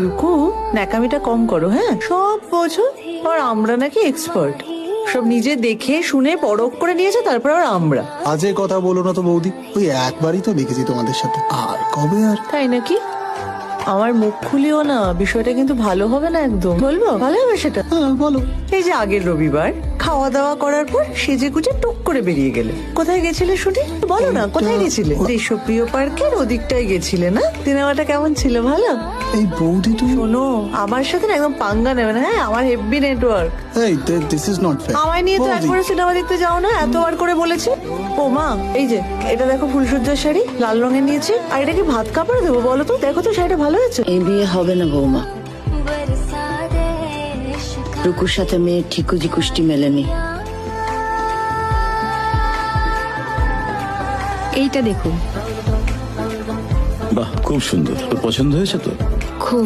রুকু, ন্যাকামিটা কম করো, হ্যাঁ? সব বোঝো, আর আমরা নাকি এক্সপার্ট। সব নিজে দেখে শুনে পরখ করে নিয়েছে, তারপর আর আমরা। আজে কথা বলো না তো বৌদি, ওই একবারই তো দেখেছি তোমাদের সাথে, আর কবে আর? তাই নাকি? আমার মুখ খুলিও না, বিষয়টা কিন্তু ভালো হবে না একদম। বলবো ভালো হবে সেটা? হ্যাঁ বলো। এই যে আগের রবিবার খাওয়া দাওয়া করার পর সেজে গুজে টুক করে বেরিয়ে গেলে, কোথায় গেছিলে শুনি? বলো না, কোথায় গেছিলে? দেশপ্রিয় পার্কের ওদিকটাই গেছিলে না? সিনেমাটা কেমন ছিল? ভালো? এই বৌদি তুমি, শোনো, আমার সাথে না একদম পাঙ্গা নেবে না, হ্যাঁ? আমার হেভি নেটওয়ার্ক। এই দিস ইজ নট ফেয়ার। আমায় নিয়ে তো একবারে সিনেমা দেখতে যাও না, এতবার করে বলেছি। ও মা, এই যে এটা দেখো, ফুলসজ্জার শাড়ি লাল রঙের নিয়েছে। আর এটা কি ভাত কাপড় দেবো বলো তো? দেখো তো শাড়িটা ভালো হয়েছে? এই বিয়ে হবে না বৌমা, রুকুর সাথে মেয়ের ঠিকুজি কুষ্টি মেলেনি। এইটা দেখুন। বাহ, খুব সুন্দর। তোর পছন্দ হয়েছে তো? খুব।